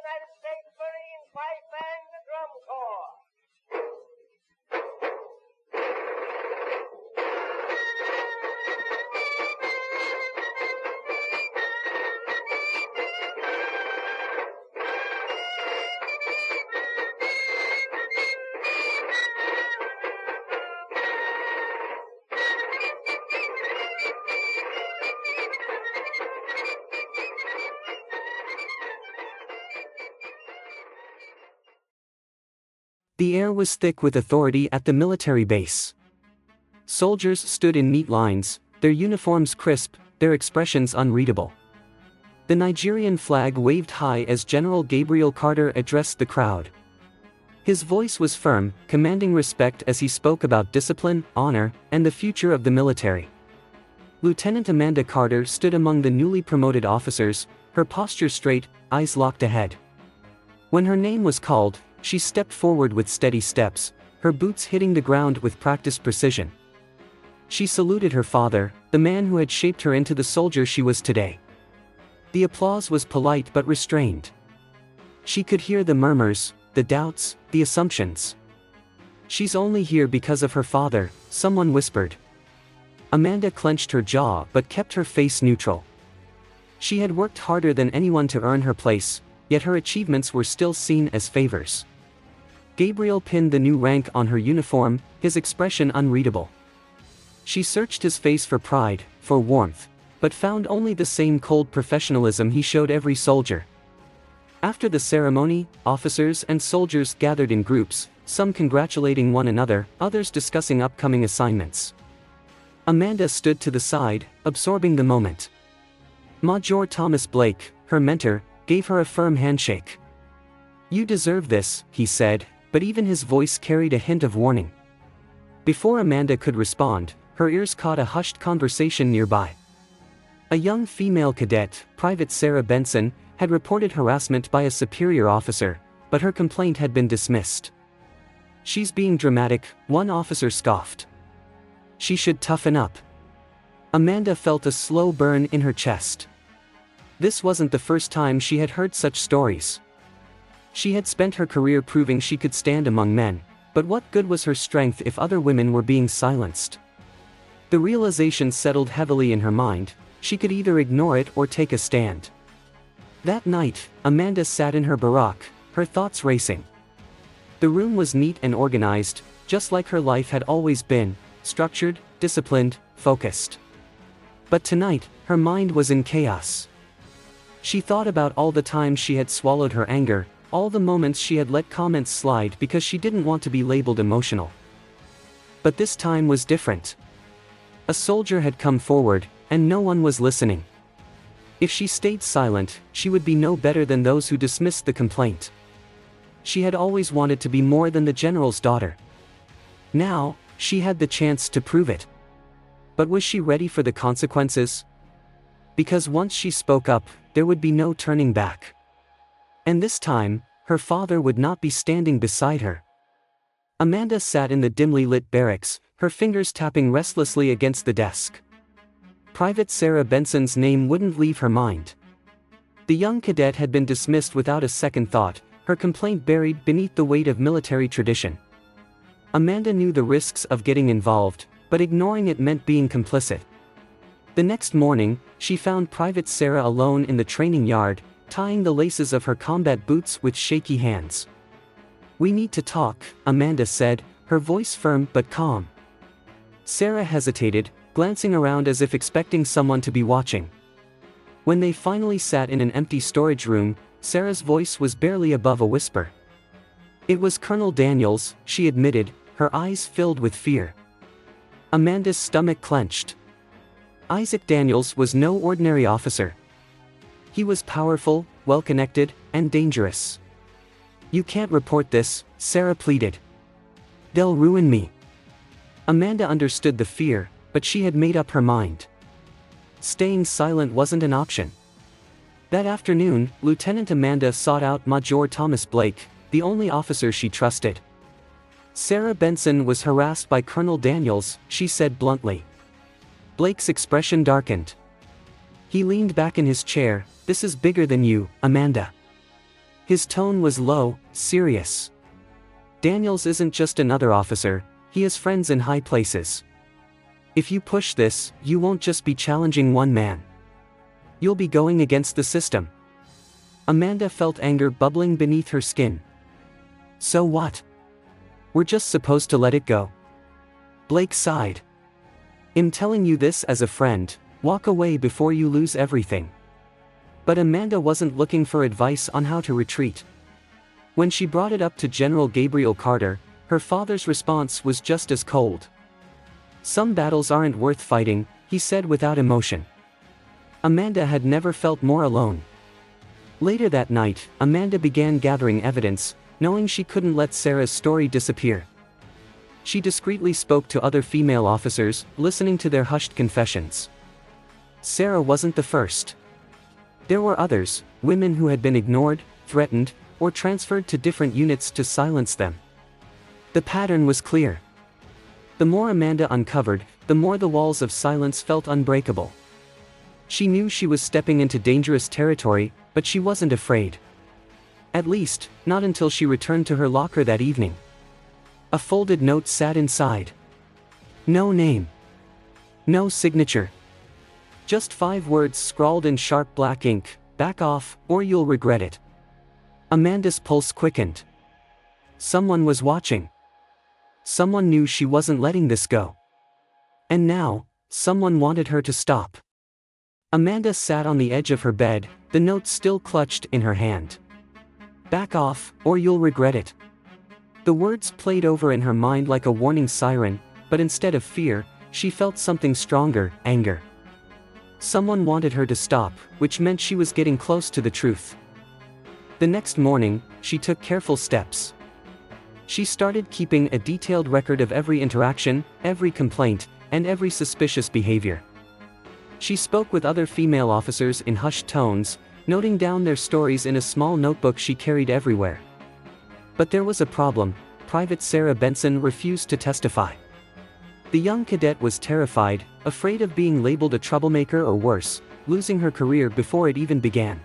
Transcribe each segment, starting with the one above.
United States Marine Pipe Band Drum Corps. The air was thick with authority at the military base. Soldiers stood in neat lines, their uniforms crisp, their expressions unreadable. The Nigerian flag waved high as General Gabriel Carter addressed the crowd. His voice was firm, commanding respect as he spoke about discipline, honor, and the future of the military. Lieutenant Amanda Carter stood among the newly promoted officers, her posture straight, eyes locked ahead. When her name was called, she stepped forward with steady steps, her boots hitting the ground with practiced precision. She saluted her father, the man who had shaped her into the soldier she was today. The applause was polite but restrained. She could hear the murmurs, the doubts, the assumptions. "She's only here because of her father," someone whispered. Amanda clenched her jaw but kept her face neutral. She had worked harder than anyone to earn her place, yet her achievements were still seen as favors. Gabriel pinned the new rank on her uniform, his expression unreadable. She searched his face for pride, for warmth, but found only the same cold professionalism he showed every soldier. After the ceremony, officers and soldiers gathered in groups, some congratulating one another, others discussing upcoming assignments. Amanda stood to the side, absorbing the moment. Major Thomas Blake, her mentor, gave her a firm handshake. "You deserve this," he said, but even his voice carried a hint of warning. Before Amanda could respond, her ears caught a hushed conversation nearby. A young female cadet, Private Sarah Benson, had reported harassment by a superior officer, but her complaint had been dismissed. "She's being dramatic," one officer scoffed. "She should toughen up." Amanda felt a slow burn in her chest. This wasn't the first time she had heard such stories. She had spent her career proving she could stand among men, but what good was her strength if other women were being silenced? The realization settled heavily in her mind: she could either ignore it or take a stand. That night, Amanda sat in her barack, her thoughts racing. The room was neat and organized, just like her life had always been, structured, disciplined, focused. But tonight, her mind was in chaos. She thought about all the times she had swallowed her anger, all the moments she had let comments slide because she didn't want to be labeled emotional. But this time was different. A soldier had come forward, and no one was listening. If she stayed silent, she would be no better than those who dismissed the complaint. She had always wanted to be more than the general's daughter. Now, she had the chance to prove it. But was she ready for the consequences? Because once she spoke up, there would be no turning back. And this time, her father would not be standing beside her. Amanda sat in the dimly lit barracks, her fingers tapping restlessly against the desk. Private Sarah Benson's name wouldn't leave her mind. The young cadet had been dismissed without a second thought, her complaint buried beneath the weight of military tradition. Amanda knew the risks of getting involved, but ignoring it meant being complicit. The next morning, she found Private Sarah alone in the training yard, tying the laces of her combat boots with shaky hands. "We need to talk," Amanda said, her voice firm but calm. Sarah hesitated, glancing around as if expecting someone to be watching. When they finally sat in an empty storage room, Sarah's voice was barely above a whisper. It was Colonel Daniels, she admitted, her eyes filled with fear. Amanda's stomach clenched. Isaac Daniels was no ordinary officer. He was powerful, well-connected, and dangerous. "You can't report this," Sarah pleaded. "They'll ruin me." Amanda understood the fear, but she had made up her mind. Staying silent wasn't an option. That afternoon, Lieutenant Amanda sought out Major Thomas Blake, the only officer she trusted. Sarah Benson was harassed by Colonel Daniels, she said bluntly. Blake's expression darkened. He leaned back in his chair. "This is bigger than you, Amanda." His tone was low, serious. Daniels isn't just another officer, he has friends in high places. If you push this, you won't just be challenging one man. You'll be going against the system. Amanda felt anger bubbling beneath her skin. So what? We're just supposed to let it go. Blake sighed. I'm telling you this as a friend, walk away before you lose everything. But Amanda wasn't looking for advice on how to retreat. When she brought it up to General Gabriel Carter, her father's response was just as cold. Some battles aren't worth fighting, he said without emotion. Amanda had never felt more alone. Later that night, Amanda began gathering evidence, knowing she couldn't let Sarah's story disappear. She discreetly spoke to other female officers, listening to their hushed confessions. Sarah wasn't the first. There were others, women who had been ignored, threatened, or transferred to different units to silence them. The pattern was clear. The more Amanda uncovered, the more the walls of silence felt unbreakable. She knew she was stepping into dangerous territory, but she wasn't afraid. At least, not until she returned to her locker that evening. A folded note sat inside. No name. No signature. Just 5 words scrawled in sharp black ink, back off, or you'll regret it. Amanda's pulse quickened. Someone was watching. Someone knew she wasn't letting this go. And now, someone wanted her to stop. Amanda sat on the edge of her bed, the note still clutched in her hand. Back off, or you'll regret it. The words played over in her mind like a warning siren, but instead of fear, she felt something stronger, anger. Someone wanted her to stop, which meant she was getting close to the truth. The next morning, she took careful steps. She started keeping a detailed record of every interaction, every complaint, and every suspicious behavior. She spoke with other female officers in hushed tones, noting down their stories in a small notebook she carried everywhere. But there was a problem. Private Sarah Benson refused to testify. The young cadet was terrified, afraid of being labeled a troublemaker or worse, losing her career before it even began.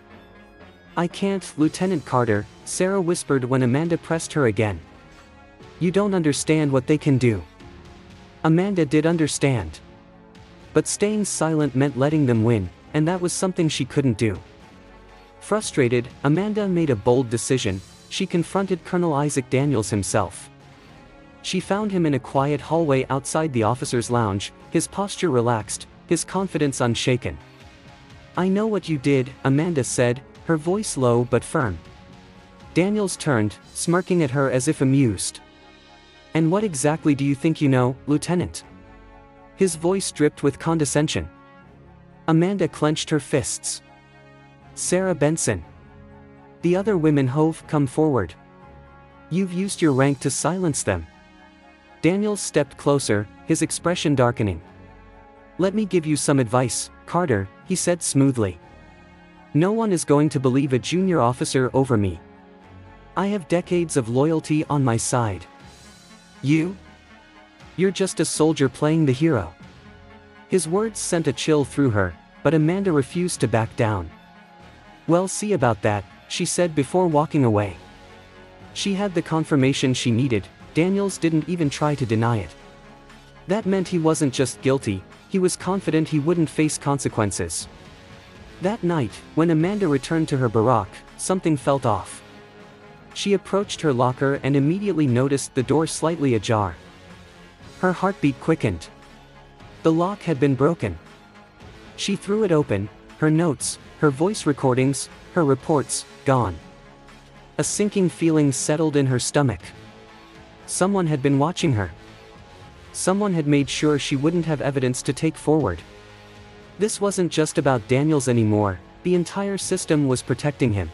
I can't, Lieutenant Carter, Sarah whispered when Amanda pressed her again. You don't understand what they can do. Amanda did understand. But staying silent meant letting them win, and that was something she couldn't do. Frustrated, Amanda made a bold decision. She confronted Colonel Isaac Daniels himself. She found him in a quiet hallway outside the officers' lounge, his posture relaxed, his confidence unshaken. I know what you did, Amanda said, her voice low but firm. Daniels turned, smirking at her as if amused. And what exactly do you think you know, Lieutenant? His voice dripped with condescension. Amanda clenched her fists. Sarah Benson. The other women come forward. You've used your rank to silence them. Daniels stepped closer, his expression darkening. Let me give you some advice, Carter, he said smoothly. No one is going to believe a junior officer over me. I have decades of loyalty on my side. You're just a soldier playing the hero. His words sent a chill through her, but Amanda refused to back down. Well, see about that, she said before walking away. She had the confirmation she needed. Daniels didn't even try to deny it. That meant he wasn't just guilty, he was confident he wouldn't face consequences. That night, when Amanda returned to her barack, something felt off. She approached her locker and immediately noticed the door slightly ajar. Her heartbeat quickened. The lock had been broken. She threw it open, her notes, her voice recordings, her reports, gone. A sinking feeling settled in her stomach. Someone had been watching her. Someone had made sure she wouldn't have evidence to take forward. This wasn't just about Daniels anymore, the entire system was protecting him.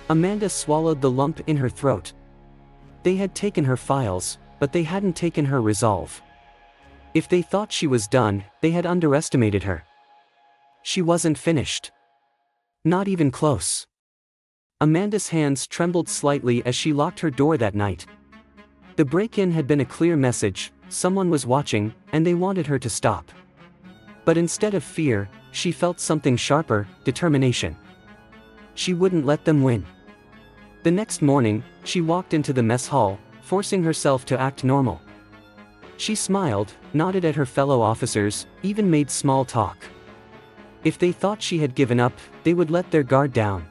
Amanda swallowed the lump in her throat. They had taken her files, but they hadn't taken her resolve. If they thought she was done, they had underestimated her. She wasn't finished. Not even close. Amanda's hands trembled slightly as she locked her door that night. The break-in had been a clear message, someone was watching, and they wanted her to stop. But instead of fear, she felt something sharper, determination. She wouldn't let them win. The next morning, she walked into the mess hall, forcing herself to act normal. She smiled, nodded at her fellow officers, even made small talk. If they thought she had given up, they would let their guard down.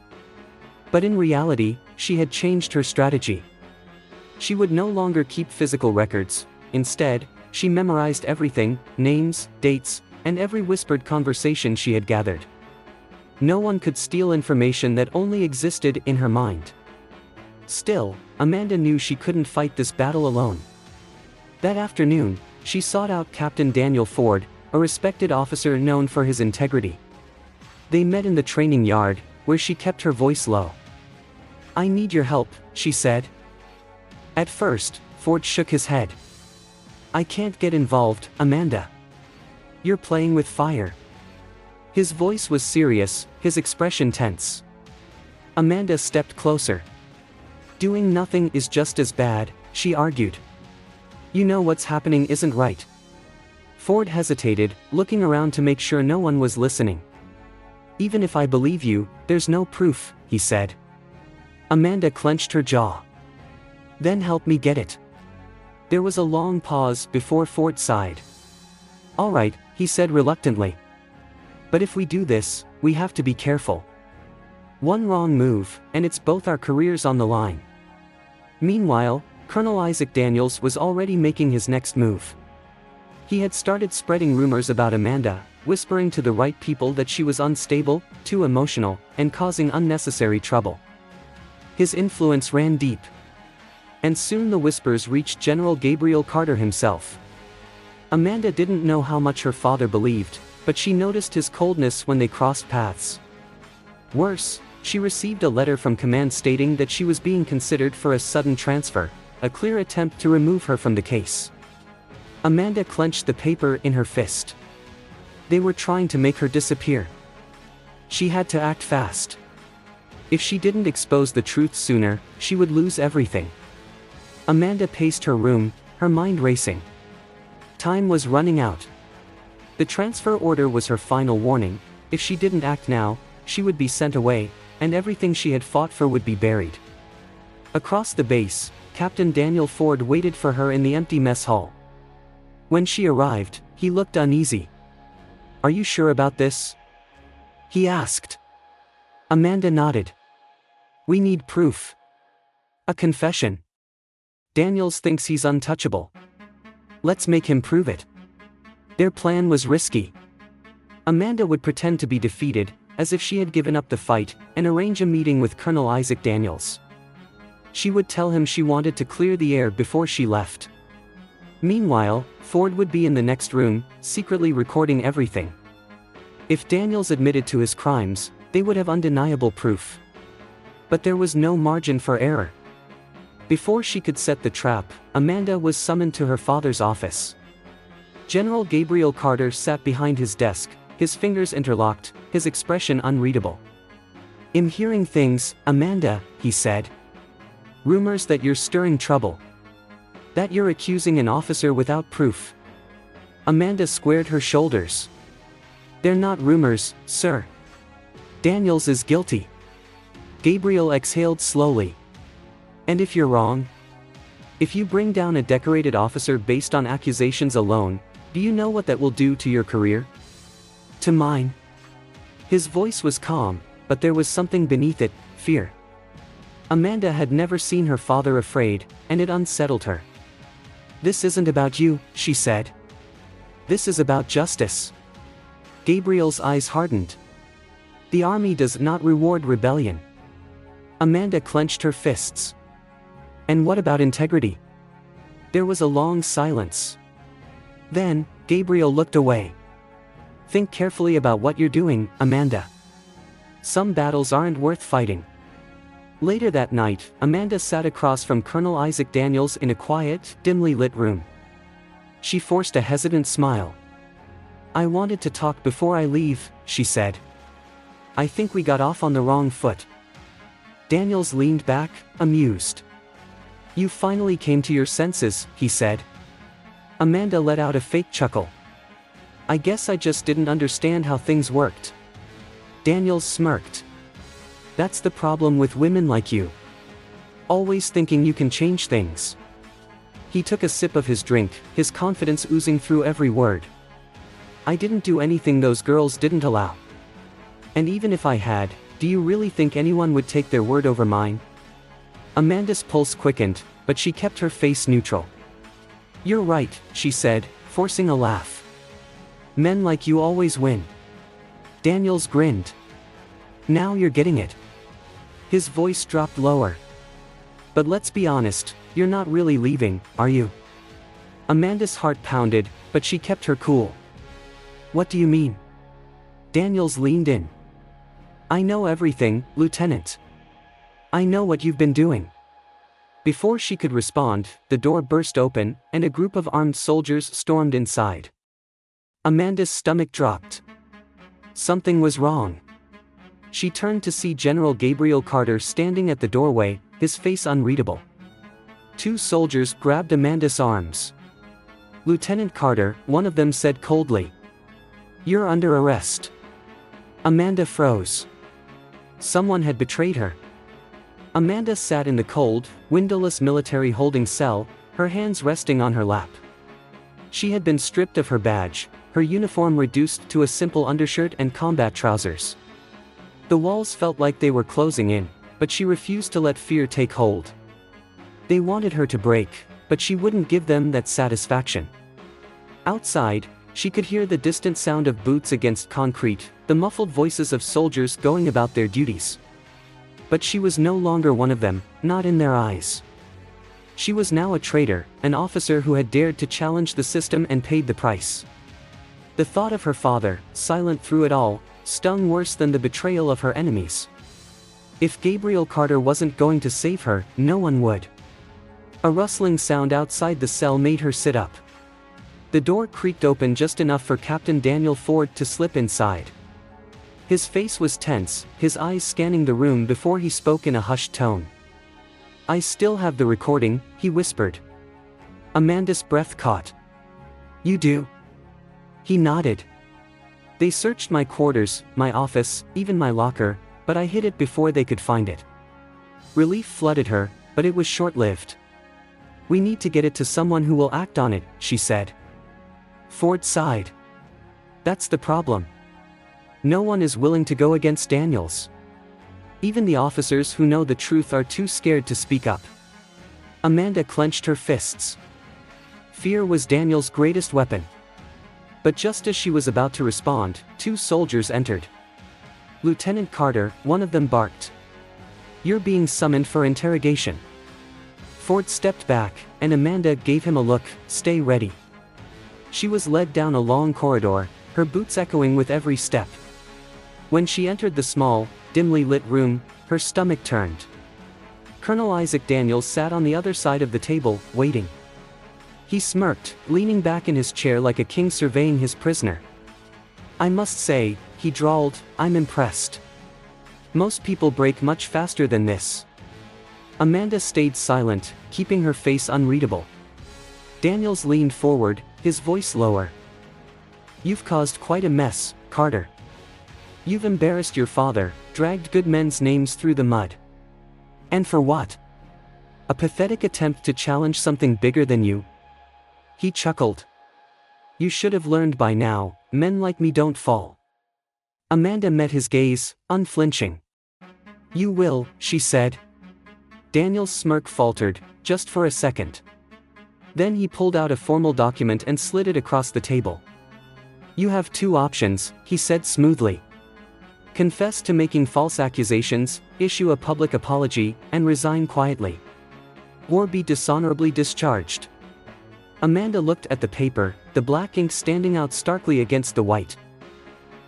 But in reality, she had changed her strategy. She would no longer keep physical records. Instead, she memorized everything, names, dates, and every whispered conversation she had gathered. No one could steal information that only existed in her mind. Still, Amanda knew she couldn't fight this battle alone. That afternoon, she sought out Captain Daniel Ford, a respected officer known for his integrity. They met in the training yard, where she kept her voice low. "I need your help," she said. At first, Ford shook his head. "I can't get involved, Amanda. You're playing with fire." His voice was serious, his expression tense. Amanda stepped closer. "Doing nothing is just as bad," she argued. "You know what's happening isn't right." Ford hesitated, looking around to make sure no one was listening. "Even if I believe you, there's no proof," he said. Amanda clenched her jaw. "Then help me get it." There was a long pause before Ford sighed. "All right," he said reluctantly. "But if we do this, we have to be careful. One wrong move, and it's both our careers on the line." Meanwhile, Colonel Isaac Daniels was already making his next move. He had started spreading rumors about Amanda, whispering to the right people that she was unstable, too emotional, and causing unnecessary trouble. His influence ran deep. And soon the whispers reached General Gabriel Carter himself. Amanda didn't know how much her father believed, but she noticed his coldness when they crossed paths. Worse, she received a letter from command stating that she was being considered for a sudden transfer, a clear attempt to remove her from the case. Amanda clenched the paper in her fist. They were trying to make her disappear. She had to act fast. If she didn't expose the truth sooner, she would lose everything. Amanda paced her room, her mind racing. Time was running out. The transfer order was her final warning. If she didn't act now, she would be sent away, and everything she had fought for would be buried. Across the base, Captain Daniel Ford waited for her in the empty mess hall. When she arrived, he looked uneasy. "Are you sure about this?" he asked. Amanda nodded. "We need proof. A confession. Daniels thinks he's untouchable. Let's make him prove it." Their plan was risky. Amanda would pretend to be defeated, as if she had given up the fight, and arrange a meeting with Colonel Isaac Daniels. She would tell him she wanted to clear the air before she left. Meanwhile, Ford would be in the next room, secretly recording everything. If Daniels admitted to his crimes, they would have undeniable proof. But there was no margin for error. Before she could set the trap, Amanda was summoned to her father's office. General Gabriel Carter sat behind his desk, his fingers interlocked, his expression unreadable. "I'm hearing things, Amanda," he said. "Rumors that you're stirring trouble. That you're accusing an officer without proof." Amanda squared her shoulders. "They're not rumors, sir. Daniels is guilty." Gabriel exhaled slowly. "And if you're wrong? If you bring down a decorated officer based on accusations alone, do you know what that will do to your career? To mine?" His voice was calm, but there was something beneath it, fear. Amanda had never seen her father afraid, and it unsettled her. "This isn't about you," she said. "This is about justice." Gabriel's eyes hardened. "The army does not reward rebellion." Amanda clenched her fists. "And what about integrity?" There was a long silence. Then, Gabriel looked away. "Think carefully about what you're doing, Amanda. Some battles aren't worth fighting." Later that night, Amanda sat across from Colonel Isaac Daniels in a quiet, dimly lit room. She forced a hesitant smile. "I wanted to talk before I leave," she said. "I think we got off on the wrong foot." Daniels leaned back, amused. "You finally came to your senses," he said. Amanda let out a fake chuckle. "I guess I just didn't understand how things worked." Daniels smirked. "That's the problem with women like you. Always thinking you can change things. He took a sip of his drink, his confidence oozing through every word. I didn't do anything those girls didn't allow. And even if I had, do you really think anyone would take their word over mine? Amanda's pulse quickened, but she kept her face neutral. You're right, she said, forcing a laugh. Men like you always win. Daniels grinned. Now you're getting it. His voice dropped lower. But let's be honest, you're not really leaving, are you? Amanda's heart pounded, but she kept her cool. What do you mean? Daniels leaned in. I know everything, Lieutenant. I know what you've been doing. Before she could respond, the door burst open, and a group of armed soldiers stormed inside. Amanda's stomach dropped. Something was wrong. She turned to see General Gabriel Carter standing at the doorway, his face unreadable. Two soldiers grabbed Amanda's arms. Lieutenant Carter, one of them said coldly. You're under arrest. Amanda froze. Someone had betrayed her. Amanda sat in the cold, windowless military holding cell, her hands resting on her lap. She had been stripped of her badge, her uniform reduced to a simple undershirt and combat trousers. The walls felt like they were closing in, but she refused to let fear take hold. They wanted her to break, but she wouldn't give them that satisfaction. Outside, she could hear the distant sound of boots against concrete, the muffled voices of soldiers going about their duties. But she was no longer one of them, not in their eyes. She was now a traitor, an officer who had dared to challenge the system and paid the price. The thought of her father, silent through it all, stung worse than the betrayal of her enemies. If Gabriel Carter wasn't going to save her, no one would. A rustling sound outside the cell made her sit up. The door creaked open just enough for Captain Daniel Ford to slip inside. His face was tense, his eyes scanning the room before he spoke in a hushed tone. I still have the recording, he whispered. Amanda's breath caught. You do? He nodded. They searched my quarters, my office, even my locker, but I hid it before they could find it. Relief flooded her, but it was short-lived. We need to get it to someone who will act on it, she said. Ford sighed. That's the problem. No one is willing to go against Daniels. Even the officers who know the truth are too scared to speak up. Amanda clenched her fists. Fear was Daniel's greatest weapon. But just as she was about to respond, two soldiers entered. Lieutenant Carter, one of them barked. You're being summoned for interrogation. Ford stepped back, and Amanda gave him a look, stay ready. She was led down a long corridor, her boots echoing with every step. When she entered the small, dimly lit room, her stomach turned. Colonel Isaac Daniels sat on the other side of the table, waiting. He smirked, leaning back in his chair like a king surveying his prisoner. I must say, he drawled, I'm impressed. Most people break much faster than this. Amanda stayed silent, keeping her face unreadable. Daniels leaned forward, his voice lower. You've caused quite a mess, Carter. You've embarrassed your father, dragged good men's names through the mud. And for what? A pathetic attempt to challenge something bigger than you? He chuckled. You should have learned by now, men like me don't fall. Amanda met his gaze, unflinching. You will, she said. Daniel's smirk faltered, just for a second. Then he pulled out a formal document and slid it across the table. You have two options, he said smoothly. Confess to making false accusations, issue a public apology, and resign quietly. Or be dishonorably discharged. Amanda looked at the paper, the black ink standing out starkly against the white.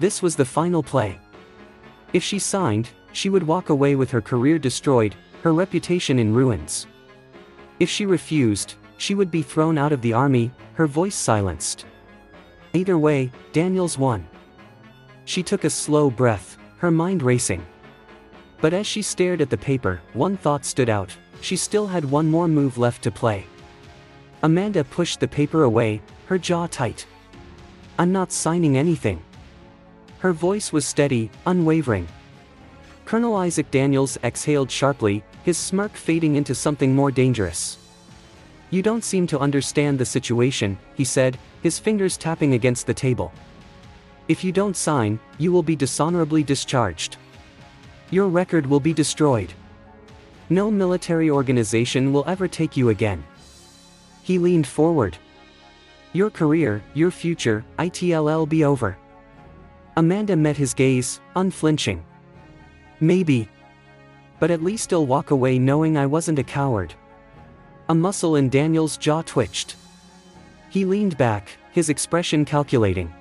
This was the final play. If she signed, she would walk away with her career destroyed, her reputation in ruins. If she refused, she would be thrown out of the army, her voice silenced. Either way, Daniels won. She took a slow breath, her mind racing. But as she stared at the paper, one thought stood out, she still had one more move left to play. Amanda pushed the paper away, her jaw tight. I'm not signing anything. Her voice was steady, unwavering. Colonel Isaac Daniels exhaled sharply, his smirk fading into something more dangerous. "You don't seem to understand the situation," he said, his fingers tapping against the table. "If you don't sign, you will be dishonorably discharged. Your record will be destroyed. No military organization will ever take you again." He leaned forward. "Your career, your future, it'll be over." Amanda met his gaze, unflinching. "Maybe. But at least I'll walk away knowing I wasn't a coward." A muscle in Daniel's jaw twitched. He leaned back, his expression calculating.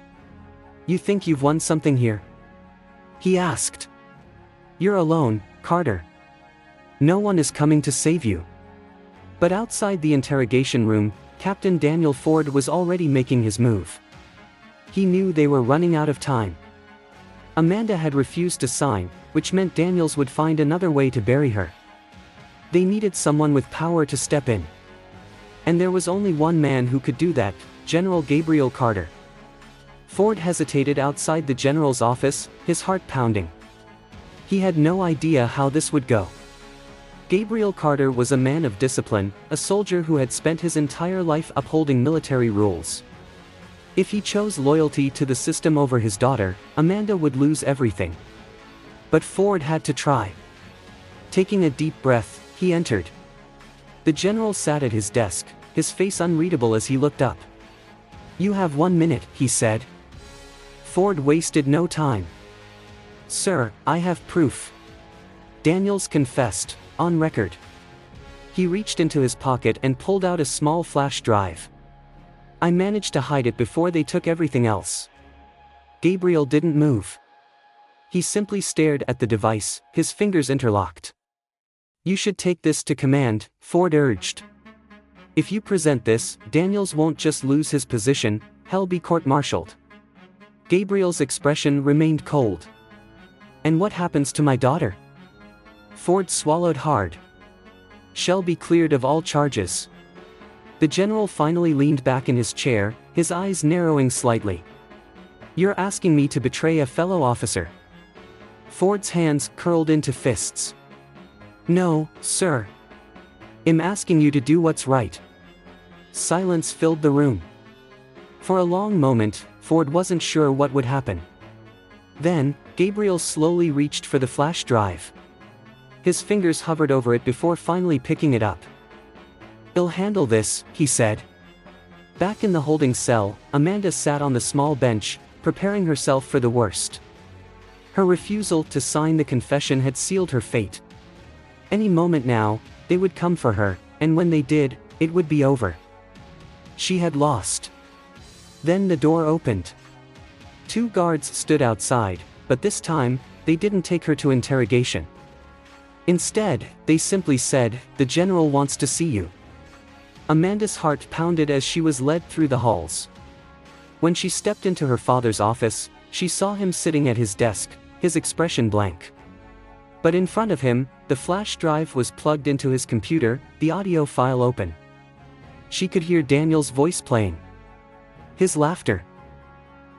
"You think you've won something here?" he asked. "You're alone, Carter. No one is coming to save you." But outside the interrogation room, Captain Daniel Ford was already making his move. He knew they were running out of time. Amanda had refused to sign, which meant Daniels would find another way to bury her. They needed someone with power to step in. And there was only one man who could do that, General Gabriel Carter. Ford hesitated outside the general's office, his heart pounding. He had no idea how this would go. Gabriel Carter was a man of discipline, a soldier who had spent his entire life upholding military rules. If he chose loyalty to the system over his daughter, Amanda would lose everything. But Ford had to try. Taking a deep breath, he entered. The general sat at his desk, his face unreadable as he looked up. "You have 1 minute," he said. Ford wasted no time. "Sir, I have proof." Daniels confessed, on record. He reached into his pocket and pulled out a small flash drive. "I managed to hide it before they took everything else." Gabriel didn't move. He simply stared at the device, his fingers interlocked. "You should take this to command," Ford urged. "If you present this, Daniels won't just lose his position, he'll be court-martialed." Gabriel's expression remained cold. "And what happens to my daughter?" Ford swallowed hard. "She'll be cleared of all charges." The general finally leaned back in his chair, his eyes narrowing slightly. "You're asking me to betray a fellow officer?" Ford's hands curled into fists. "No, sir. I'm asking you to do what's right." Silence filled the room. For a long moment, Ford wasn't sure what would happen. Then, Gabriel slowly reached for the flash drive. His fingers hovered over it before finally picking it up. "I'll handle this," he said. Back in the holding cell, Amanda sat on the small bench, preparing herself for the worst. Her refusal to sign the confession had sealed her fate. Any moment now, they would come for her, and when they did, it would be over. She had lost. Then the door opened. 2 guards stood outside, but this time, they didn't take her to interrogation. Instead, they simply said, "The general wants to see you." Amanda's heart pounded as she was led through the halls. When she stepped into her father's office, she saw him sitting at his desk, his expression blank. But in front of him, the flash drive was plugged into his computer, the audio file open. She could hear Daniel's voice playing. His laughter.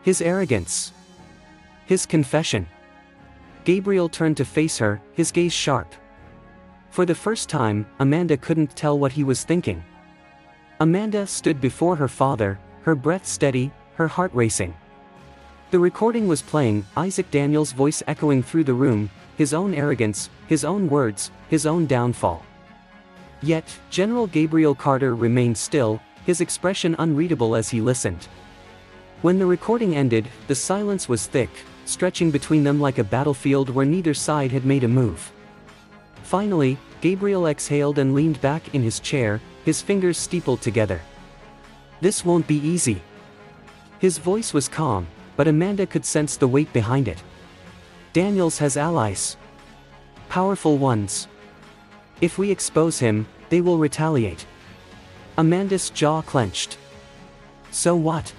His arrogance. His confession. Gabriel turned to face her, his gaze sharp. For the first time, Amanda couldn't tell what he was thinking. Amanda stood before her father, her breath steady, her heart racing. The recording was playing, Isaac Daniels' voice echoing through the room, his own arrogance, his own words, his own downfall. Yet, General Gabriel Carter remained still, his expression unreadable as he listened. When the recording ended, the silence was thick, stretching between them like a battlefield where neither side had made a move. Finally, Gabriel exhaled and leaned back in his chair, his fingers steepled together. "This won't be easy." His voice was calm, but Amanda could sense the weight behind it. "Daniels has allies. Powerful ones. If we expose him, they will retaliate." Amanda's jaw clenched. "So what?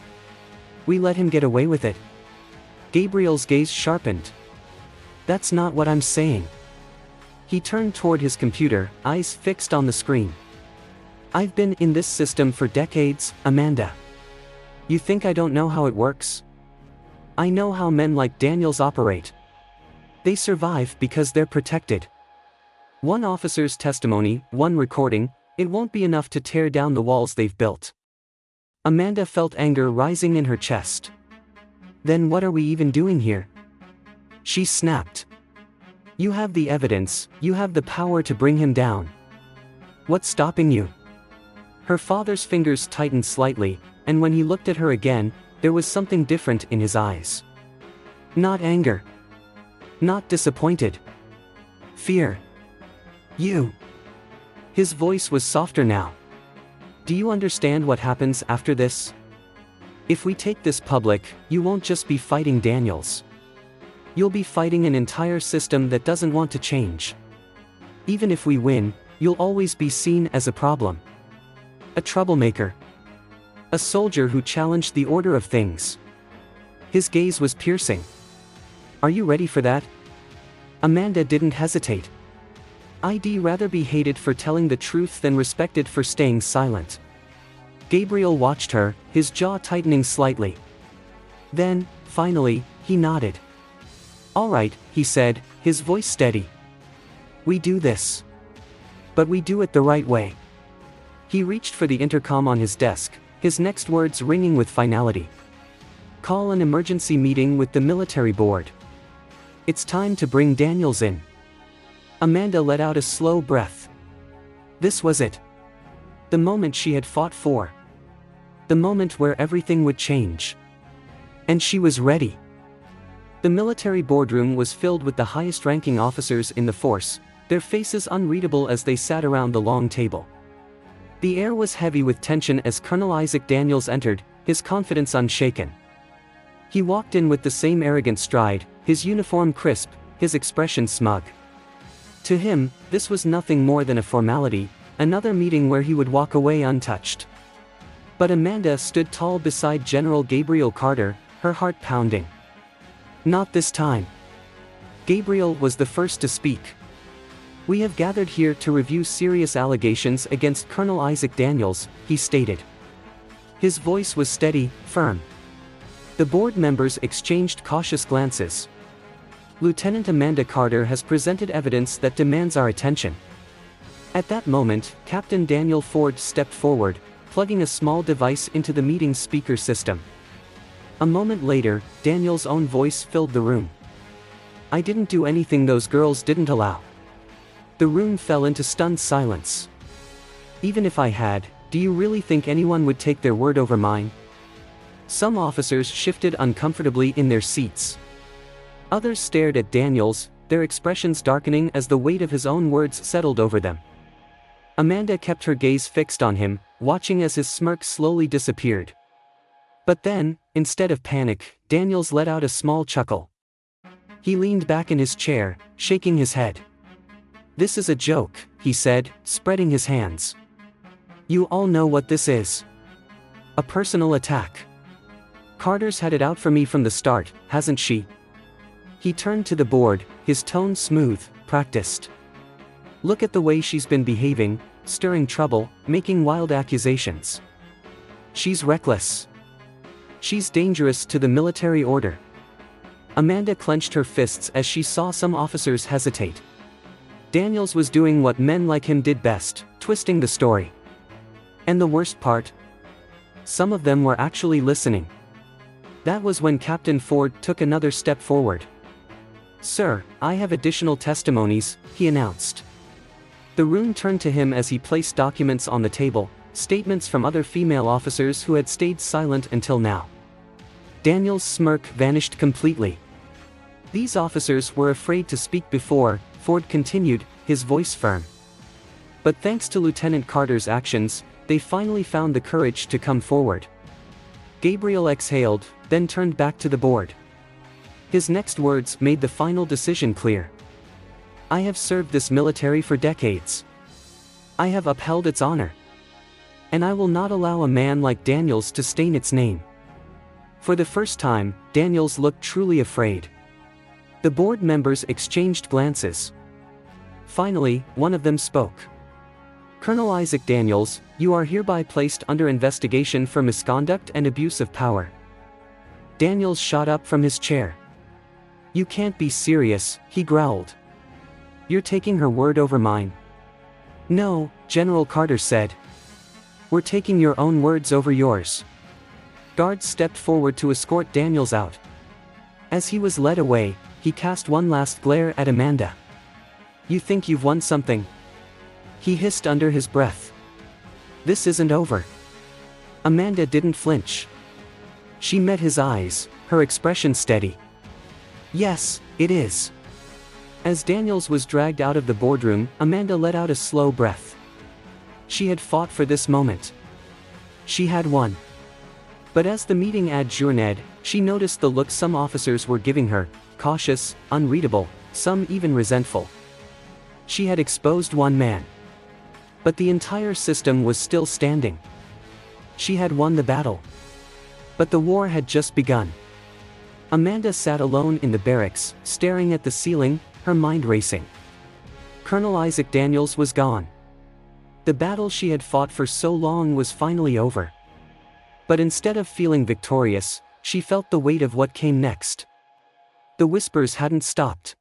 We let him get away with it." Gabriel's gaze sharpened. "That's not what I'm saying." He turned toward his computer, eyes fixed on the screen. "I've been in this system for decades, Amanda. You think I don't know how it works? I know how men like Daniels operate. They survive because they're protected. One officer's testimony, one recording, it won't be enough to tear down the walls they've built. Amanda felt anger rising in her chest. Then what are we even doing here? She snapped. You have the evidence, you have the power to bring him down. What's stopping you? Her father's fingers tightened slightly, and when he looked at her again, there was something different in his eyes. Not anger. Not disappointed. Fear. You. His voice was softer now. Do you understand what happens after this? If we take this public, you won't just be fighting Daniels. You'll be fighting an entire system that doesn't want to change. Even if we win, you'll always be seen as a problem. A troublemaker. A soldier who challenged the order of things. His gaze was piercing. Are you ready for that? Amanda didn't hesitate. I'd rather be hated for telling the truth than respected for staying silent. Gabriel watched her, his jaw tightening slightly. Then, finally, he nodded. All right, he said, his voice steady. We do this. But we do it the right way. He reached for the intercom on his desk, his next words ringing with finality. Call an emergency meeting with the military board. It's time to bring Daniels in. Amanda let out a slow breath. This was it. The moment she had fought for. The moment where everything would change. And she was ready. The military boardroom was filled with the highest-ranking officers in the force, their faces unreadable as they sat around the long table. The air was heavy with tension as Colonel Isaac Daniels entered, his confidence unshaken. He walked in with the same arrogant stride, his uniform crisp, his expression smug. To him, this was nothing more than a formality, another meeting where he would walk away untouched. But Amanda stood tall beside General Gabriel Carter, her heart pounding. Not this time. Gabriel was the first to speak. We have gathered here to review serious allegations against Colonel Isaac Daniels, he stated. His voice was steady, firm. The board members exchanged cautious glances. Lieutenant Amanda Carter has presented evidence that demands our attention. At that moment, Captain Daniel Ford stepped forward, plugging a small device into the meeting's speaker system. A moment later, Daniel's own voice filled the room. I didn't do anything those girls didn't allow. The room fell into stunned silence. Even if I had, do you really think anyone would take their word over mine? Some officers shifted uncomfortably in their seats. Others stared at Daniels, their expressions darkening as the weight of his own words settled over them. Amanda kept her gaze fixed on him, watching as his smirk slowly disappeared. But then, instead of panic, Daniels let out a small chuckle. He leaned back in his chair, shaking his head. This is a joke, he said, spreading his hands. You all know what this is. A personal attack. Carter's had it out for me from the start, hasn't she? He turned to the board, his tone smooth, practiced. Look at the way she's been behaving, stirring trouble, making wild accusations. She's reckless. She's dangerous to the military order. Amanda clenched her fists as she saw some officers hesitate. Daniels was doing what men like him did best, twisting the story. And the worst part? Some of them were actually listening. That was when Captain Ford took another step forward. Sir, I have additional testimonies, he announced. The room turned to him as he placed documents on the table, statements from other female officers who had stayed silent until now. Daniel's smirk vanished completely. These officers were afraid to speak before, Ford continued, his voice firm. But thanks to Lieutenant Carter's actions, they finally found the courage to come forward. Gabriel exhaled, then turned back to the board. His next words made the final decision clear. I have served this military for decades. I have upheld its honor. And I will not allow a man like Daniels to stain its name. For the first time, Daniels looked truly afraid. The board members exchanged glances. Finally, one of them spoke. Colonel Isaac Daniels, you are hereby placed under investigation for misconduct and abuse of power. Daniels shot up from his chair. You can't be serious, he growled. You're taking her word over mine. No, General Carter said. We're taking your own words over yours. Guards stepped forward to escort Daniels out. As he was led away, he cast one last glare at Amanda. You think you've won something? He hissed under his breath. This isn't over. Amanda didn't flinch. She met his eyes, her expression steady. Yes, it is. As Daniels was dragged out of the boardroom, Amanda let out a slow breath. She had fought for this moment. She had won. But as the meeting adjourned, she noticed the look some officers were giving her, cautious, unreadable, some even resentful. She had exposed one man. But the entire system was still standing. She had won the battle. But the war had just begun. Amanda sat alone in the barracks, staring at the ceiling, her mind racing. Colonel Isaac Daniels was gone. The battle she had fought for so long was finally over. But instead of feeling victorious, she felt the weight of what came next. The whispers hadn't stopped.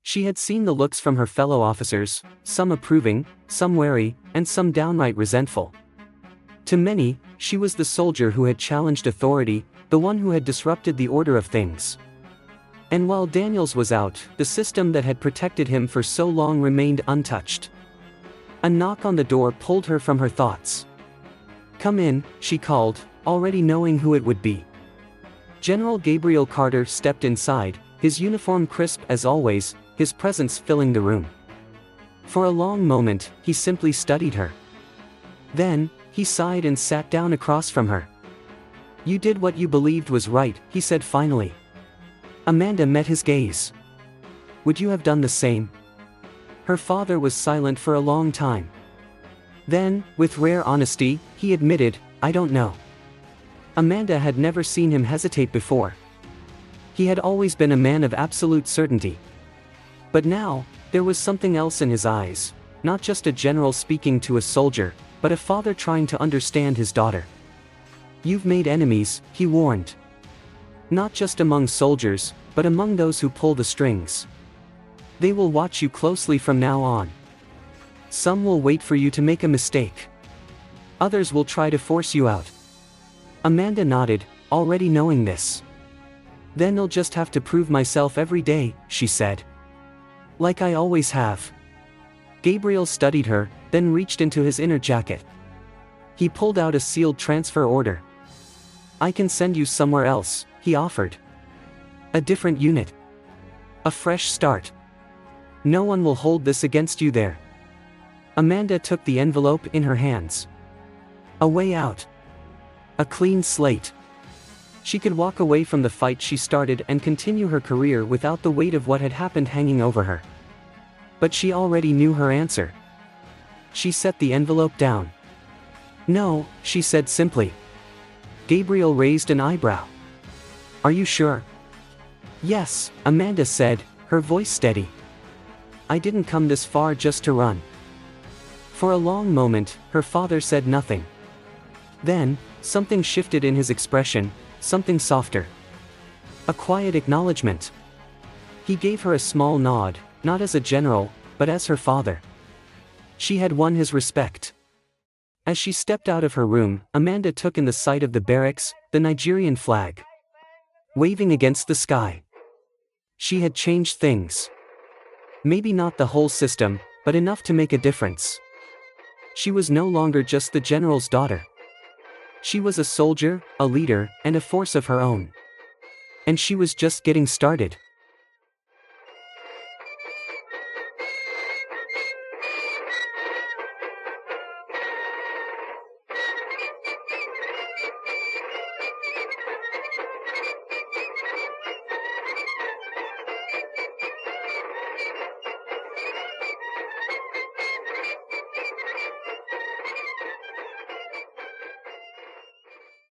She had seen the looks from her fellow officers, some approving, some wary, and some downright resentful. To many, she was the soldier who had challenged authority, the one who had disrupted the order of things. And while Daniels was out, the system that had protected him for so long remained untouched. A knock on the door pulled her from her thoughts. Come in, she called, already knowing who it would be. General Gabriel Carter stepped inside, his uniform crisp as always, his presence filling the room. For a long moment, he simply studied her. Then, he sighed and sat down across from her. You did what you believed was right, he said finally. Amanda met his gaze. Would you have done the same? Her father was silent for a long time. Then, with rare honesty, he admitted, I don't know. Amanda had never seen him hesitate before. He had always been a man of absolute certainty. But now, there was something else in his eyes, not just a general speaking to a soldier, but a father trying to understand his daughter. You've made enemies, he warned. Not just among soldiers, but among those who pull the strings. They will watch you closely from now on. Some will wait for you to make a mistake. Others will try to force you out. Amanda nodded, already knowing this. Then I'll just have to prove myself every day, she said. Like I always have. Gabriel studied her, then reached into his inner jacket. He pulled out a sealed transfer order. I can send you somewhere else, he offered. A different unit. A fresh start. No one will hold this against you there. Amanda took the envelope in her hands. A way out. A clean slate. She could walk away from the fight she started and continue her career without the weight of what had happened hanging over her. But she already knew her answer. She set the envelope down. No, she said simply. Gabriel raised an eyebrow. Are you sure? Yes, Amanda said, her voice steady. I didn't come this far just to run. For a long moment, her father said nothing. Then, something shifted in his expression, something softer. A quiet acknowledgement. He gave her a small nod, not as a general, but as her father. She had won his respect. As she stepped out of her room, Amanda took in the sight of the barracks, the Nigerian flag, waving against the sky. She had changed things. Maybe not the whole system, but enough to make a difference. She was no longer just the general's daughter. She was a soldier, a leader, and a force of her own. And she was just getting started.